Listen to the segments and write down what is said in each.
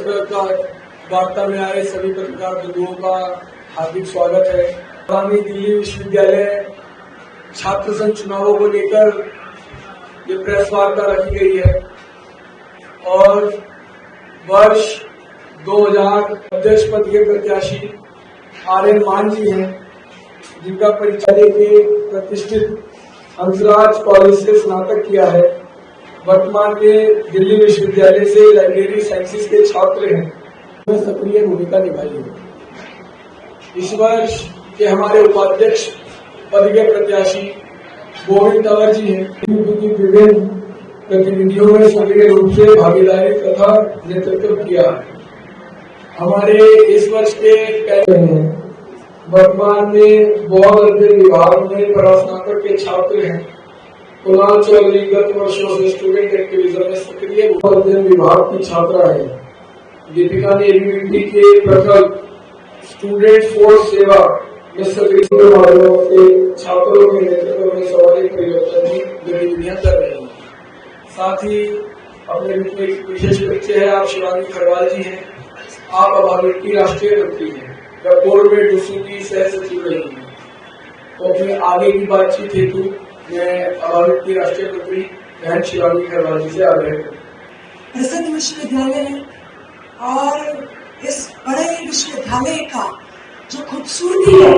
पत्रकार वार्ता में आए सभी पत्रकार बंधुओं का हार्दिक स्वागत है। आगामी दिल्ली विश्वविद्यालय छात्र संघ चुनावों को लेकर ये प्रेस वार्ता रखी गई है और वर्ष 2000 अध्यक्ष पद के प्रत्याशी आर्यन मान जी हैं, जिनका परिचय के प्रतिष्ठित हंसराज कॉलेज से स्नातक किया है। वर्तमान में दिल्ली विश्वविद्यालय से लाइब्रेरी साइंसेज के छात्र हैं, सक्रिय भूमिका निभाई है। इस वर्ष के हमारे उपाध्यक्ष पद के प्रत्याशी गोविंद तंवर जी हैं, जिनकी विभिन्न गतिविधियों में सक्रिय रूप से भागीदारी तथा नेतृत्व किया। हमारे इस वर्ष के पहले हैं, वर्तमान में बौद्ध अध्ययन विभाग में परास्नातक के छात्र हैं। कुणाल चौधरी गत वर्षों से स्टूडेंट एक्टिविज्म में सक्रिय अध्ययन विभाग की छात्रा है। दीपिका ने एबीवीपी के प्रखर स्टूडेंट फोर्स सेवा में सक्रिय माध्यमों से छात्रों के नेतृत्व में सामाजिक परिवर्तन की गतिविधियां कर रही हैं। साथ ही अपने बीच में एक विशेष बच्चे हैं, आप शिवानी खरवाल जी हैं। आप अभावित की राष्ट्रीय मंत्री हैं, पूर्व में डूसू की सह सचिव रही हैं। तो अपने आगे की बातचीत हेतु मैं अभावित की राष्ट्रीय मंत्री बहन शिवानी खरवाल जी से आग्रह करूँ। प्रसिद्ध विश्वविद्यालय है और इस बड़े विश्वविद्यालय का जो खूबसूरती है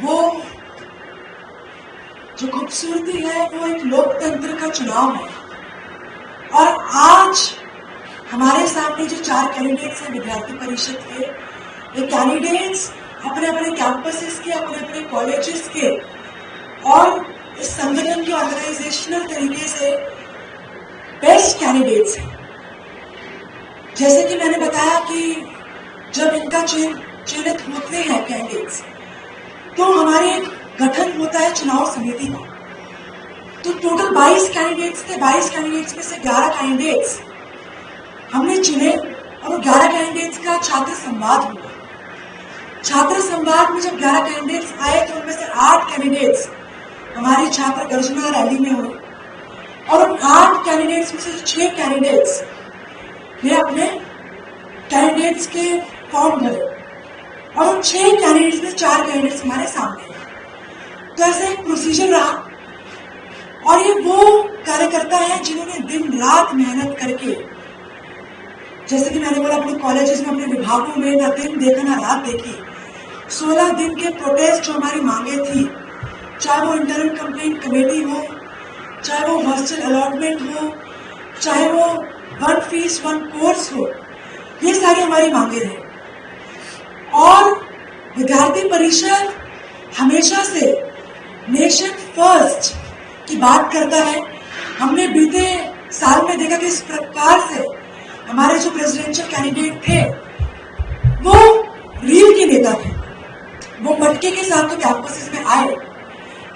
वो एक लोकतंत्र का चुनाव है। और आज हमारे सामने जो 4 कैंडिडेट्स हैं विद्यार्थी परिषद के, ये कैंडिडेट्स अपने अपने कैंपसेस के, अपने अपने कॉलेजेस के और इस संगठन के ऑर्गेनाइजेशनल तरीके से बेस्ट कैंडिडेट्स हैं। जैसे कि मैंने बताया कि जब इनका चयनित होते हैं कैंडिडेट्स, तो हमारे एक गठन होता है चुनाव समिति का। तो टोटल 22 कैंडिडेट्स थे। 22 कैंडिडेट्स में से 11 कैंडिडेट्स हमने चुने और 11 कैंडिडेट्स का छात्र संवाद हुआ। छात्र संवाद में जब 11 कैंडिडेट्स आए तो उनमें से 8 कैंडिडेट्स हमारी छात्र गर्जना रैली में हुए और उन 8 कैंडिडेट्स में से 6 कैंडिडेट्स ने अपने कैंडिडेट्स के फॉर्म भरे और उन 6 कैंडिडेट्स में 4 कैंडिडेट्स हमारे सामने। तो ऐसा एक प्रोसीजर रहा और ये वो कार्यकर्ता है जिन्होंने दिन रात मेहनत करके, जैसे कि मैंने बोला, अपने कॉलेजेस में, अपने विभागों में ना दिन देखा ना रात देखी। 16 दिन के प्रोटेस्ट जो हमारी मांगे थी, चाहे वो इंटरनल कंप्लेंट कमेटी हो, चाहे वो हॉस्टल अलॉटमेंट हो, चाहे वो 1 फीस 1 कोर्स हो, ये सारी हमारी मांगे हैं। और विद्यार्थी परिषद हमेशा से नेशन फर्स्ट की बात करता है। हमने बीते साल में देखा कि इस प्रकार से हमारे जो प्रेसिडेंशियल कैंडिडेट थे वो रील के नेता थे। वो मटके के साथ तो कैंपस में आए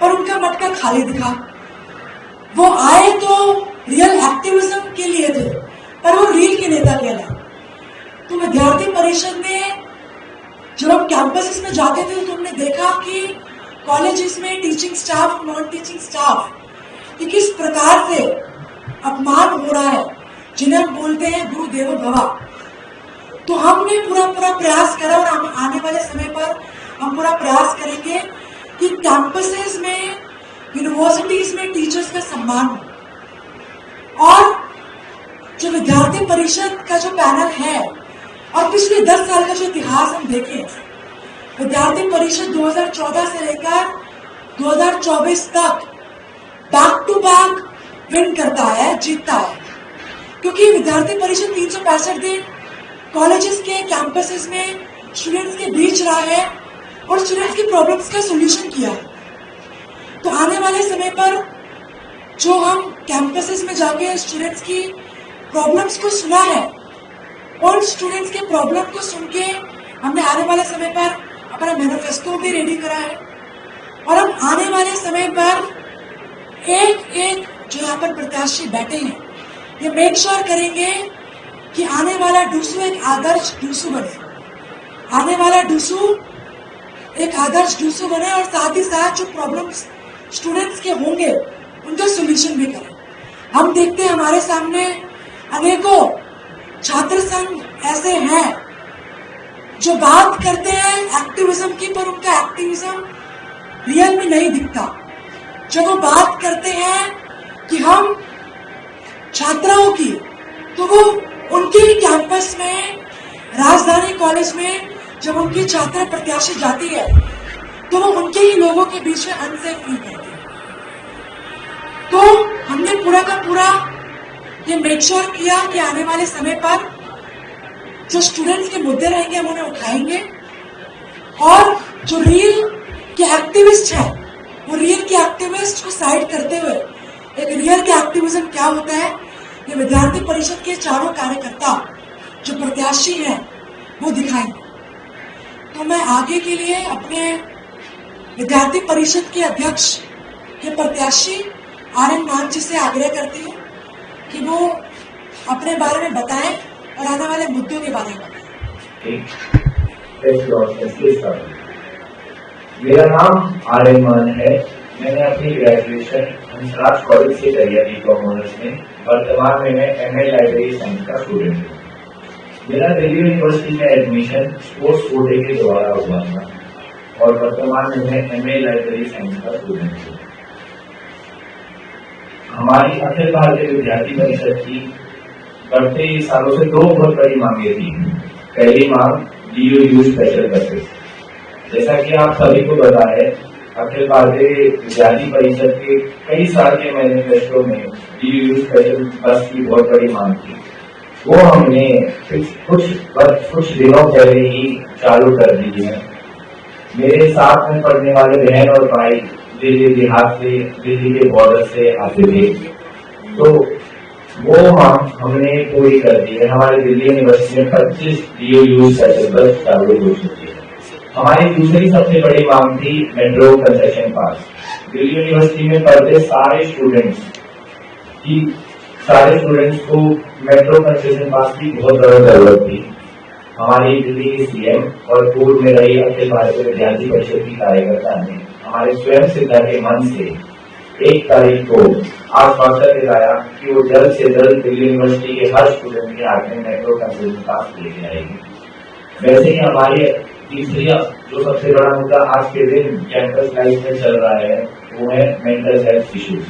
पर उनका मटका खाली दिखा। वो आए तो रियल एक्टिविज्म के लिए थे पर वो रील के नेता कहला। तो विद्यार्थी परिषद में जब हम कैंपस में जाते थे तो हमने देखा कि कॉलेजेस में teaching staff, non teaching staff कि किस प्रकार से अपमान हो रहा है, जिन्हें हम बोलते हैं गुरु देवो भव। तो हमने पूरा प्रयास करा और हम आने वाले समय पर हम पूरा प्रयास करेंगे कि कैंपसेस में, यूनिवर्सिटीज में टीचर्स का सम्मान हो। और जो विद्यार्थी परिषद का जो पैनल है और पिछले 10 साल का जो इतिहास हम देखें, विद्यार्थी परिषद 2014 से लेकर 2024 तक बैक टू बैक विन करता है, जीतता है। क्योंकि विद्यार्थी परिषद 365 दिन कॉलेजेस के कैंपसेस में स्टूडेंट्स के बीच रहा है और स्टूडेंट्स की प्रॉब्लम्स का सॉल्यूशन किया है। तो आने वाले समय पर जो हम कैंपसेस में जाके स्टूडेंट्स की प्रॉब्लम्स को सुना है और स्टूडेंट्स के प्रॉब्लम को सुन के हमने आने वाले समय पर अपना मैनिफेस्टो भी रेडी करा है। और हम आने वाले समय पर एक जो यहाँ पर प्रत्याशी बैठे हैं, ये मेक श्योर करेंगे कि आने वाला डूसू एक आदर्श डूसू बने, आने वाला डूसू एक आदर्श डूसू बने और साथ ही साथ जो प्रॉब्लम्स स्टूडेंट्स के होंगे उनका सोल्यूशन भी करें। हम देखते हैं हमारे सामने अनेकों छात्र संघ ऐसे हैं जो बात करते हैं एक्टिविज्म की, पर उनका एक्टिविज्म रियल में नहीं दिखता। जब वो बात करते हैं कि हम छात्राओं की, तो वो उनके ही कैंपस में, राजधानी कॉलेज में जब उनकी छात्रा प्रत्याशी जाती है तो वो उनके ही लोगों के बीच में अनसेफ फील करती है। तो हमने पूरा का पूरा ये मेक श्योर किया कि आने वाले समय पर जो स्टूडेंट्स के मुद्दे रहेंगे हम उन्हें उठाएंगे, और जो रियल के एक्टिविस्ट हैं वो रियल के एक्टिविस्ट को साइड करते हुए एक रियल के एक्टिविज्म क्या होता है ये विद्यार्थी परिषद के चारों कार्यकर्ता जो प्रत्याशी हैं वो दिखाएंगे। तो मैं आगे के लिए अपने विद्यार्थी परिषद के अध्यक्ष के प्रत्याशी आर्यन मान जी से आग्रह करती हूँ कि वो अपने बारे में बताएं और आने वाले मुद्दों के बारे में बताएं। मेरा नाम आर्यन मान है। मैंने अपनी ग्रेजुएशन हंसराज कॉलेज से करी है बीकॉम ऑनर्स में। वर्तमान में मैं एमए लाइब्रेरी साइंस का स्टूडेंट हूँ। मेरा दिल्ली यूनिवर्सिटी में एडमिशन स्पोर्ट्स कोटे के द्वारा हुआ था और वर्तमान में मैं एमए लाइब्रेरी साइंस का स्टूडेंट हूँ। हमारी अखिल भारतीय विद्यार्थी परिषद की बढ़ते सालों से दो बहुत बड़ी मांगे थी। पहली मांग DU स्पेशल बसेस। जैसा कि आप सभी को पता है, अखिल भारतीय विद्यार्थी परिषद के कई साल के मैनिफेस्टो में DU स्पेशल बस की बहुत बड़ी मांग थी। वो हमने कुछ दिनों पहले ही चालू कर दी है। मेरे साथ में पढ़ने वाले बहन और भाई दिल्ली देहात से, दिल्ली के बॉर्डर से आते थे, तो वो मांग हमने पूरी कर दी है। हमारे दिल्ली यूनिवर्सिटी में 25 DU स्पेशल बस चालू हो चुकी है। हमारी दूसरी सबसे बड़ी मांग थी मेट्रो कंसेशन पास। दिल्ली यूनिवर्सिटी में पढ़ते सारे स्टूडेंट्स को मेट्रो कंसेशन पास की बहुत ज्यादा जरूरत थी। हमारी दिल्ली के CM और पूर्व में रही अखिल भारतीय विद्यार्थी परिषद की कार्यकर्ता ने हमारे स्वयं सिद्धा के मन से 1 तारीख को आश्वासन दिलाया कि वो जल्द से जल्द दिल्ली यूनिवर्सिटी के हर स्टूडेंट के हाथ में मेट्रो कंसेशन पास लेके आएगी। वैसे ही हमारी तीसरी जो सबसे बड़ा मुद्दा आज के दिन कैंपस लाइफ में चल रहा है वो है mental health issues.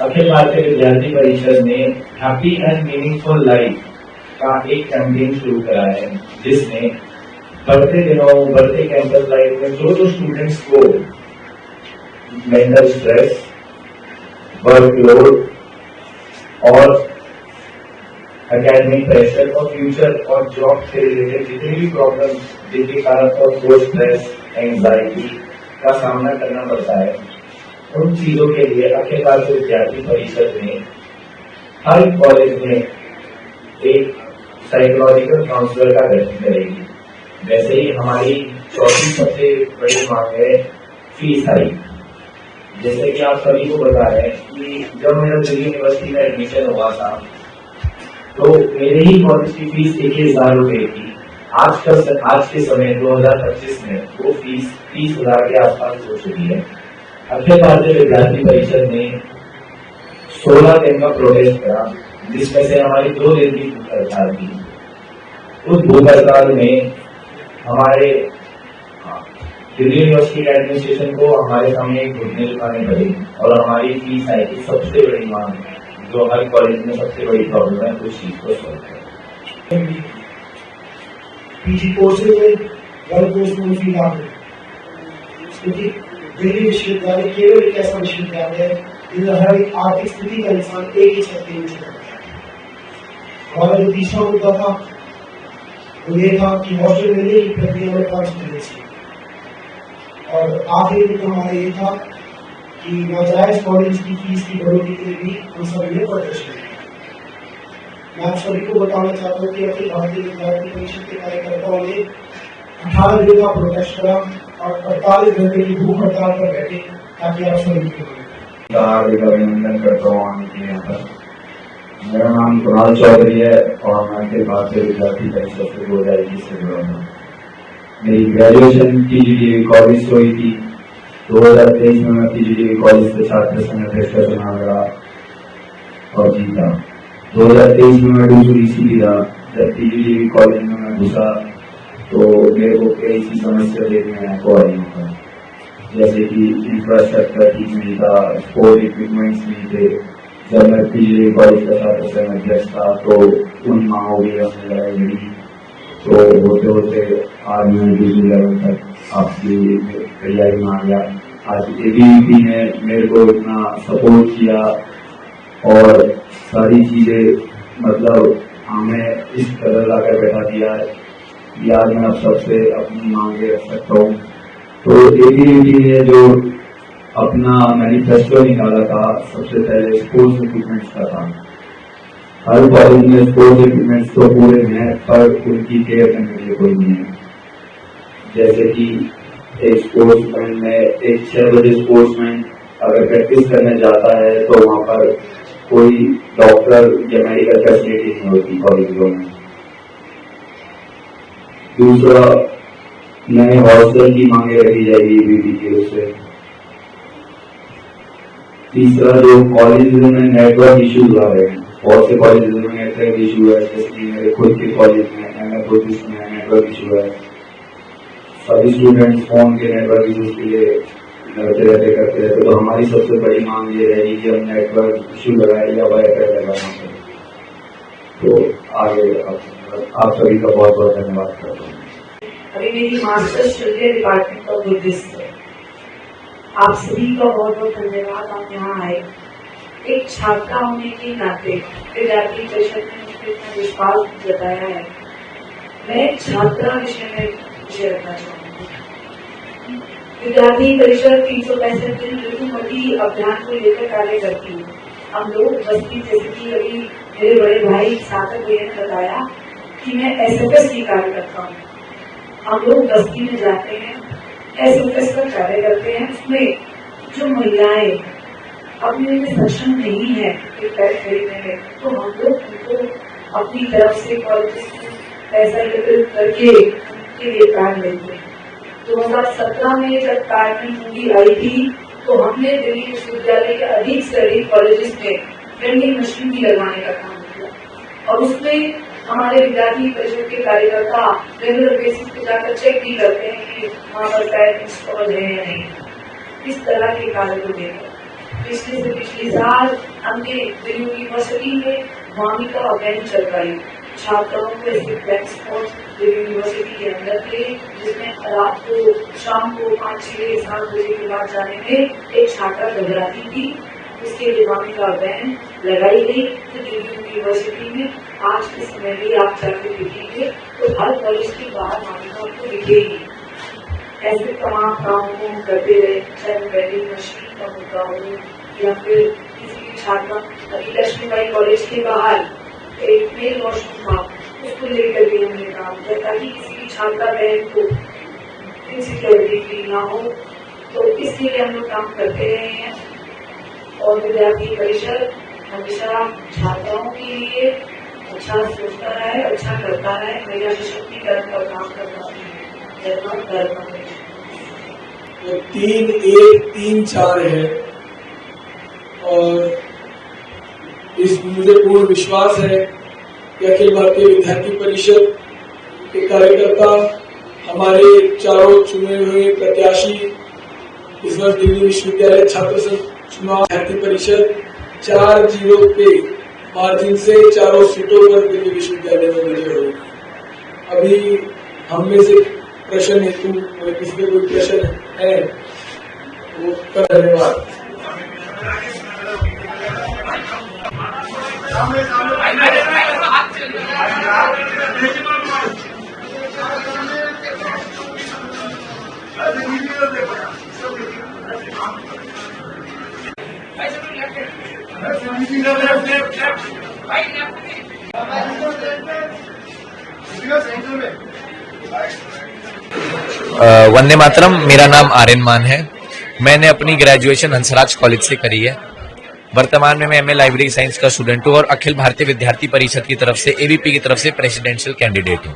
Akhil Bharatiya विद्यार्थी परिषद ने हैप्पी एंड मीनिंगफुल लाइफ का एक कैंपेन शुरू करा है, जिसमें बढ़ते कैंपस लाइफ में जो स्टूडेंट्स को मेंटल स्ट्रेस, वर्कलोड और एकेडमिक प्रेशर और फ्यूचर और जॉब से रिलेटेड जितनी भी प्रॉब्लम जिनके कारण और स्ट्रेस, एंजाइटी का सामना करना पड़ता है, उन चीजों के लिए अखिल भारतीय विद्यार्थी परिषद ने हर कॉलेज में एक साइकोलॉजिकल काउंसलर का गठन करेगी। वैसे ही हमारी चौथी सबसे बड़ी मांग है फीस हाइक। जैसे कि आप सभी को पता है कि जब मेरा दिल्ली यूनिवर्सिटी में एडमिशन हुआ था तो मेरे ही कॉलेज की फीस 21,000 रुपए थी। आज के समय 2025 में वो फीस 30,000 के आसपास हो चुकी है। अखिल भारतीय विद्यार्थी परिषद ने 16 दिन का प्रोटेस्ट करा, जिसमें से हमारी 2 दिन की भूख हड़ताल थी। उस भूख हड़ताल में हमारे दिल्ली यूनिवर्सिटी के एडमिनिस्ट्रेशन को हमारे सामने एक घुटने झुकाने पड़े और हमारी फीस आई थी सबसे बड़ी मांग, जो हर कॉलेज में सबसे बड़ी प्रॉब्लम है, उस चीज को सॉल्व करें। पीजी कोर्सेज में 1 कोर्स में फी लागू, क्योंकि दिल्ली विश्वविद्यालय केवल एक ऐसा विश्वविद्यालय है जिसमें हर एक आर्थिक स्थिति का इंसान एक ही छत के नीचे रहता है। हमारा जो तीसरा मुद्दा था वो ये था कि हॉस्टल मिलने की प्रक्रिया में खर्च मिलने चाहिए, और आखिरी मुद्दा हमारा ये था कि नाजायज कॉलेज की फीस की बढ़ोतरी के लिए भी हम सभी ने प्रदर्शन किया। मैं आप सभी को बताना चाहता हूँ कि अखिल भारतीय विद्यार्थी परिषद के कार्यकर्ताओं ने 18 दिन का प्रोटेस्ट करा और 48 घंटे की भूख हड़ताल पर बैठे ताकि आप सभी को अभिनंदन करता हूँ आने के यहाँ पर। मेरा नाम कुणाल चौधरी है और मैं अखिल भारतीय विद्यार्थी परिषद से 2021 से जुड़ा हूँ। मेरी ग्रेजुएशन TGDA कॉलेज से हुई थी। 2023 में मैं TGDA कॉलेज से छात्र संघ अध्यक्ष का चुनाव लड़ा और जीता। 2023 में मैं दूसरी था, जब पीजीडीवी कॉलेज में मैं घुसा तो मेरे को कई सी समस्या देखने को आई होता, जैसे कि इंफ्रास्ट्रक्चर ठीक नहीं था, स्पोर्ट इक्विपमेंट्स नहीं थे। जब मैं पीजीडीवी कॉलेज का छात्र अध्यक्ष था तो उन मांगों की हमने लड़ाई लड़ी, तो होते होते आज मैं डिग्री लेवल तक आपकी तैयारी में आ गया। आज एबीवीपी ने मेरे को इतना सपोर्ट किया और सारी चीजें मतलब हमें इस कदर लाकर बैठा दिया है कि आज मैं अब सबसे अपनी मांगे रख सकता हूँ। तो एबीवीपी ने जो अपना मैनिफेस्टो निकाला था, सबसे पहले स्पोर्ट्स इक्विपमेंट्स का था। हर कॉलेज में स्पोर्ट्स इक्विपमेंट्स तो पूरे हैं पर उनकी केयर करने के लिए कोई नहीं है। जैसे कि एक स्पोर्ट्समैन में एक 6 बजे स्पोर्ट्समैन अगर प्रैक्टिस करने जाता है तो वहाँ पर कोई डॉक्टर या मेडिकल फैसिलिटी नहीं होती कॉलेजों में। दूसरा, नए हॉस्टल की मांगे रखी जाएगी बीबी की ओर से। तीसरा, जो कॉलेज में नेटवर्क इश्यूज आ रहे हैं, बहुत से कॉलेज में नेटवर्क इशू है, जैसे कि मेरे खुद के कॉलेज में में नेटवर्क इशू है। सभी स्टूडेंट्स फोन के नेटवर्क इशू के लिए लड़ते रहते करते रहते, तो हमारी सबसे बड़ी मांग ये रहेगी कि हम नेटवर्क इशू लगाए या वाईफाई लगाना है। तो आगे आप सभी का बहुत बहुत धन्यवाद करता हूँ। अभी मेरी मास्टर्स चल रही है डिपार्टमेंट ऑफ बुद्धिस्ट से। आप सभी का बहुत बहुत धन्यवाद, आप यहाँ आए। एक छात्रा होने के नाते विद्यार्थी परिषद ने मुझे इतना विश्वास जताया है। मैं छात्रा विषय में विषय रखना चाहूँगी। विद्यार्थी परिषद 365 दिन ऋतुमती अभियान को लेकर कार्य करती है। हम लोग बस्ती, जैसे कि अभी मेरे बड़े भाई सार्थक भैया ने बताया कि मैं एसएफएस की कार्य करता हूँ। हम लोग बस्ती में जाते हैं, एसएफएस का कार्य करते हैं। उसमें जो महिलाएं अपने में सक्षम नहीं है कि पैर खरीदने में, तो हम लोग उनको अपनी तरफ से कॉलेज में पैसा एकत्रित करके उनके लिए कार्ड लेते हैं। 2017 में जब कार्ड में मूवी आई थी तो हमने दिल्ली विश्वविद्यालय के अधिक से अधिक कॉलेजेस में वेंडिंग मशीन भी लगाने का काम किया और उसमें हमारे विद्यार्थी परिषद के कार्यकर्ता रेगुलर बेसिस पे जाकर चेक भी करते हैं कि वहाँ पर पैर इंस्टॉल है या नहीं। इस तरह के कार्य को देखकर पिछले से पिछले साल हमने दिल्ली यूनिवर्सिटी में वामिका अभियान चलवाई। छात्राओं को ऐसे ब्लैक स्पॉट दिल्ली यूनिवर्सिटी के अंदर थे, जिसमें रात को शाम को 5, 6, 7 बजे के बाद जाने में एक छात्रा घबराती थी। उसके लिए वामिका अभियान लगाई गई। तो दिल्ली यूनिवर्सिटी में आज के समय में आप जाकर देखेंगे तो हर कॉलेज के बाहर वामिका आपको दिखेगी। ऐसे तमाम कामों को हम करते रहे, चाहे वेंडिंग मशीन का मुद्दा हो या फिर किसी भी छात्रा, अभी लक्ष्मीबाई कॉलेज के बाहर एक मेल वॉशरूम था, उसको लेकर भी हमने काम किया ताकि किसी भी छात्रा बहन को इनसिक्योरिटी फील ना हो। तो इसीलिए हम लोग काम करते रहे हैं और विद्यार्थी परिषद हमेशा छात्राओं के लिए अच्छा सोचता रहे, अच्छा करता रहे, महिला सशक्तिकरण का काम करता है। 3, 1, 3, 4 है और इस मुझे पूर्ण विश्वास है कि अखिल भारतीय विद्यार्थी परिषद के कार्यकर्ता, हमारे चारों चुने हुए प्रत्याशी इस वर्ष दिल्ली विश्वविद्यालय छात्र संघ चुनाव विद्यार्थी परिषद 4-0 के मार्जिन से चारों सीटों पर दिल्ली विश्वविद्यालय में विजय होगी। अभी हम में से प्रश्न हेतु किसी में कोई प्रश्न है वो कर। धन्यवाद। वंदे मातरम। मेरा नाम आर्यन मान है। मैंने अपनी ग्रेजुएशन हंसराज कॉलेज से करी है। वर्तमान में मैं एमए लाइब्रेरी साइंस का स्टूडेंट हूँ और अखिल भारतीय विद्यार्थी परिषद की तरफ से, एबीपी की तरफ से प्रेसिडेंशियल कैंडिडेट हूँ।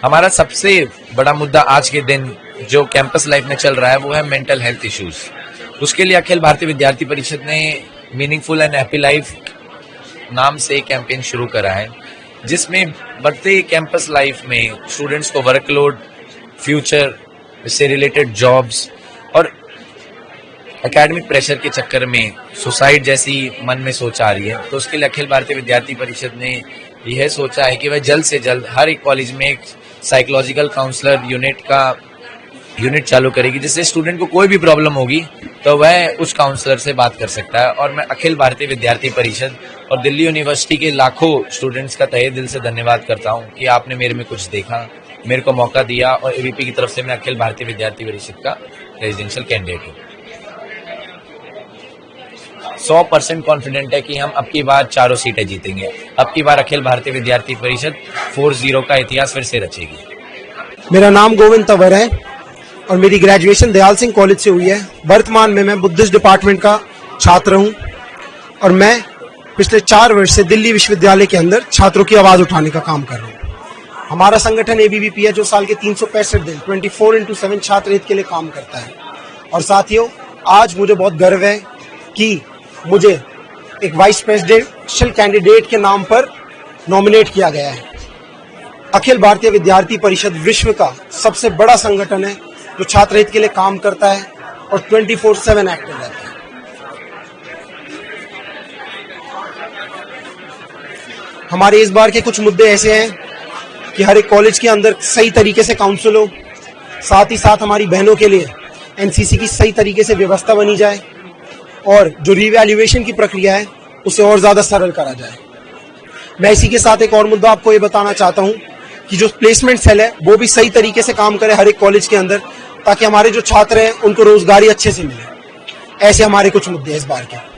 हमारा सबसे बड़ा मुद्दा आज के दिन जो कैंपस लाइफ में चल रहा है वो है मेंटल हेल्थ इश्यूज। उसके लिए अखिल भारतीय विद्यार्थी परिषद ने मीनिंगफुल एंड हैप्पी लाइफ नाम से कैंपेन शुरू करा है, जिसमें बढ़ते कैंपस लाइफ में स्टूडेंट्स को वर्कलोड, फ्यूचर से रिलेटेड जॉब्स और एकेडमिक प्रेशर के चक्कर में सुसाइड जैसी मन में सोच आ रही है। तो उसके लिए अखिल भारतीय विद्यार्थी परिषद ने यह सोचा है कि वह जल्द से जल्द हर एक कॉलेज में एक साइकोलॉजिकल काउंसलर यूनिट चालू करेगी, जिससे स्टूडेंट को कोई भी प्रॉब्लम होगी तो वह उस काउंसलर से बात कर सकता है। और मैं अखिल भारतीय विद्यार्थी परिषद और दिल्ली यूनिवर्सिटी के लाखों स्टूडेंट्स का तहे दिल से धन्यवाद करता हूं कि आपने मेरे में कुछ देखा, मेरे को मौका दिया, और एबीपी की तरफ से मैं अखिल भारतीय विद्यार्थी परिषद का रेजिडेंशियल कैंडिडेट हूँ। 100% कॉन्फिडेंट है कि हम अब की बार चारों सीटें जीतेंगे। अब की बार अखिल भारतीय विद्यार्थी परिषद 4-0 का इतिहास फिर से रचेगी। मेरा नाम गोविंद तंवर है और मेरी ग्रेजुएशन दयाल सिंह कॉलेज से हुई है। वर्तमान में मैं बुद्धिस्ट डिपार्टमेंट का छात्र हूं और मैं पिछले 4 वर्ष से दिल्ली विश्वविद्यालय के अंदर छात्रों की आवाज उठाने का काम कर रहा हूं। हमारा संगठन एबीवीपी है, जो साल के 365 दिन 24/7 छात्र हित के लिए काम करता है। और साथियों, आज मुझे बहुत गर्व है कि मुझे एक वाइस प्रेसिडेंशियल कैंडिडेट के नाम पर नॉमिनेट किया गया है। अखिल भारतीय विद्यार्थी परिषद विश्व का सबसे बड़ा संगठन है जो छात्र हित के लिए काम करता है और 24/7 एक्टिव रहता है। हमारे इस बार के कुछ मुद्दे ऐसे हैं कि हर एक कॉलेज के अंदर सही तरीके से काउंसिल हो, साथ ही साथ हमारी बहनों के लिए एनसीसी की सही तरीके से व्यवस्था बनी जाए और जो रिवैल्यूएशन की प्रक्रिया है उसे और ज्यादा सरल करा जाए। मैं इसी के साथ एक और मुद्दा आपको ये बताना चाहता हूं कि जो प्लेसमेंट सेल है वो भी सही तरीके से काम करे हर एक कॉलेज के अंदर, ताकि हमारे जो छात्र हैं उनको रोजगारी अच्छे से मिले। ऐसे हमारे कुछ मुद्दे हैं इस बार के।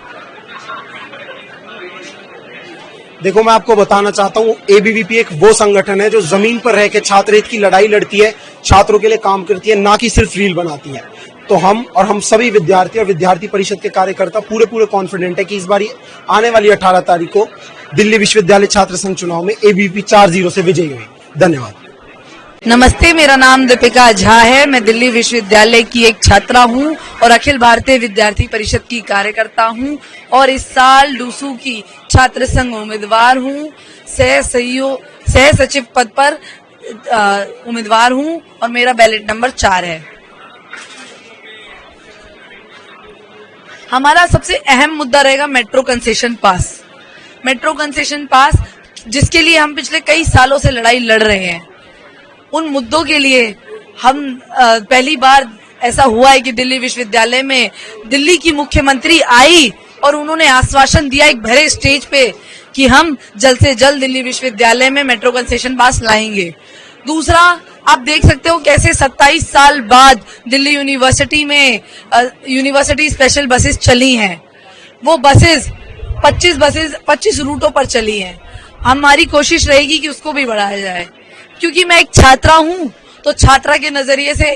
देखो, मैं आपको बताना चाहता हूं, एबीवीपी एक वो संगठन है जो जमीन पर रह के छात्र हित की लड़ाई लड़ती है, छात्रों के लिए काम करती है, ना कि सिर्फ रील बनाती है। तो हम सभी विद्यार्थी और विद्यार्थी परिषद के कार्यकर्ता पूरे कॉन्फिडेंट है कि इस बार आने वाली 18 तारीख को दिल्ली विश्वविद्यालय छात्र संघ चुनाव में एबीवीपी 4-0 से विजयी हुई। धन्यवाद। नमस्ते, मेरा नाम दीपिका झा है। मैं दिल्ली विश्वविद्यालय की एक छात्रा हूं और अखिल भारतीय विद्यार्थी परिषद की कार्यकर्ता हूं और इस साल डूसू की छात्र संघ उम्मीदवार हूं। सह सचिव पद पर उम्मीदवार हूं और मेरा बैलेट नंबर 4 है। हमारा सबसे अहम मुद्दा रहेगा मेट्रो कंसेशन पास। मेट्रो कंसेशन पास जिसके लिए हम पिछले कई सालों से लड़ाई लड़ रहे हैं, उन मुद्दों के लिए हम पहली बार ऐसा हुआ है कि दिल्ली विश्वविद्यालय में दिल्ली की मुख्यमंत्री आई और उन्होंने आश्वासन दिया एक भरे स्टेज पे कि हम जल्द से जल्द दिल्ली विश्वविद्यालय में मेट्रो कंसेशन पास लाएंगे। दूसरा, आप देख सकते हो कैसे 27 साल बाद दिल्ली यूनिवर्सिटी में यूनिवर्सिटी स्पेशल बसेस चली हैं। वो बसेस 25 रूटों पर चली हैं। हमारी कोशिश रहेगी कि उसको भी बढ़ाया जाए, क्योंकि मैं एक छात्रा हूं तो छात्रा के नजरिए से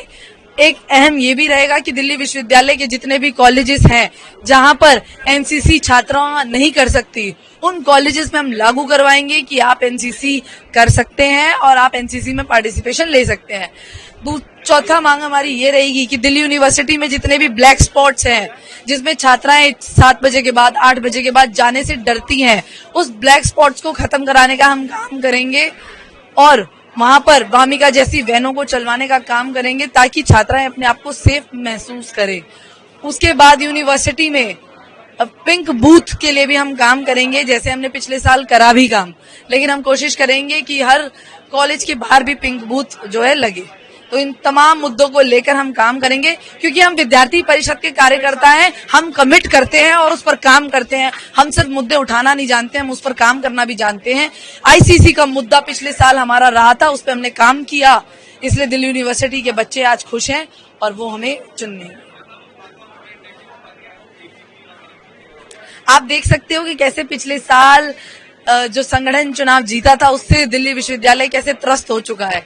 एक अहम ये भी रहेगा कि दिल्ली विश्वविद्यालय के जितने भी कॉलेजेस हैं जहां पर एनसीसी छात्रा नहीं कर सकती, उन कॉलेजेस में हम लागू करवाएंगे कि आप एनसीसी कर सकते हैं और आप एनसीसी में पार्टिसिपेशन ले सकते हैं। चौथा मांग हमारी ये रहेगी कि दिल्ली यूनिवर्सिटी में जितने भी ब्लैक स्पॉट्स हैं, जिसमें छात्राएं 7 बजे के बाद 8 बजे के बाद जाने से डरती हैं, उस ब्लैक स्पॉट्स को खत्म कराने का हम काम करेंगे और वहां पर वामिका जैसी वैनों को चलवाने का काम करेंगे ताकि छात्राएं अपने आप को सेफ महसूस करें। उसके बाद यूनिवर्सिटी में पिंक बूथ के लिए भी हम काम करेंगे, जैसे हमने पिछले साल करा भी काम, लेकिन हम कोशिश करेंगे कि हर कॉलेज के बाहर भी पिंक बूथ जो है लगे। तो इन तमाम मुद्दों को लेकर हम काम करेंगे, क्योंकि हम विद्यार्थी परिषद के कार्यकर्ता हैं, हम कमिट करते हैं और उस पर काम करते हैं। हम सिर्फ मुद्दे उठाना नहीं जानते, हम उस पर काम करना भी जानते हैं। आईसीसी का मुद्दा पिछले साल हमारा रहा था, उस पर हमने काम किया, इसलिए दिल्ली यूनिवर्सिटी के बच्चे आज खुश हैं और वो हमें चुनेंगे। आप देख सकते हो कि कैसे पिछले साल जो संगठन चुनाव जीता था उससे दिल्ली विश्वविद्यालय कैसे त्रस्त हो चुका है।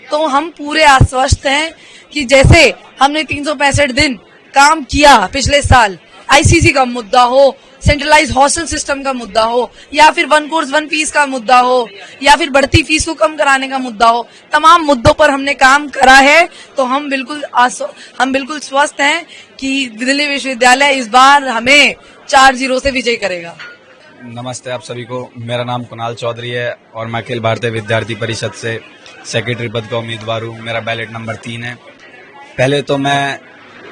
तो हम पूरे आश्वस्त हैं कि जैसे हमने 365 दिन काम किया पिछले साल, आईसीसी का मुद्दा हो, सेंट्रलाइज हॉस्टल सिस्टम का मुद्दा हो, या फिर 1 कोर्स 1 फीस का मुद्दा हो, या फिर बढ़ती फीस को कम कराने का मुद्दा हो, तमाम मुद्दों पर हमने काम करा है। तो हम बिल्कुल स्वस्थ हैं कि दिल्ली विश्वविद्यालय इस बार हमें 4-0 से विजय करेगा। नमस्ते आप सभी को, मेरा नाम कुणाल चौधरी है और मैं अखिल भारतीय विद्यार्थी परिषद से सेक्रेटरी पद का उम्मीदवार हूँ। मेरा बैलेट नंबर 3 है। पहले तो मैं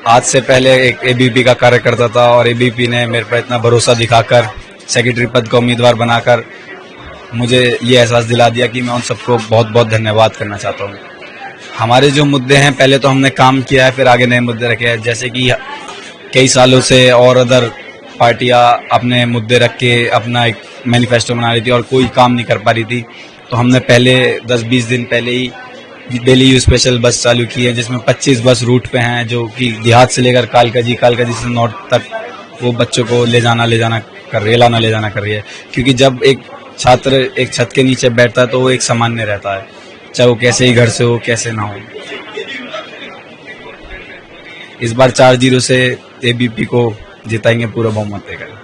आज से पहले एक एबीपी का कार्य करता था और एबीपी ने मेरे पर इतना भरोसा दिखाकर सेक्रेटरी पद का उम्मीदवार बनाकर मुझे ये एहसास दिला दिया कि मैं उन सबको बहुत बहुत धन्यवाद करना चाहता हूँ। हमारे जो मुद्दे हैं, पहले तो हमने काम किया है, फिर आगे नए मुद्दे रखे हैं। जैसे कि कई सालों से और अदर पार्टियां अपने मुद्दे रख के अपना एक मैनिफेस्टो बना रही थी और कोई काम नहीं कर पा रही थी। तो हमने पहले 10-20 दिन पहले ही डेली यूज स्पेशल बस चालू की है, जिसमें 25 बस रूट पे हैं, जो कि देहात से लेकर कालकाजी से नॉर्थ तक वो बच्चों को ले जाना कर रही है। क्योंकि जब एक छात्र एक छत के नीचे बैठता है तो वो एक सामान्य रहता है, चाहे वो कैसे ही घर से हो कैसे ना हो। इस बार 4-0 से एबीपी को जिताएंगे, पूरा बहुमत देकर।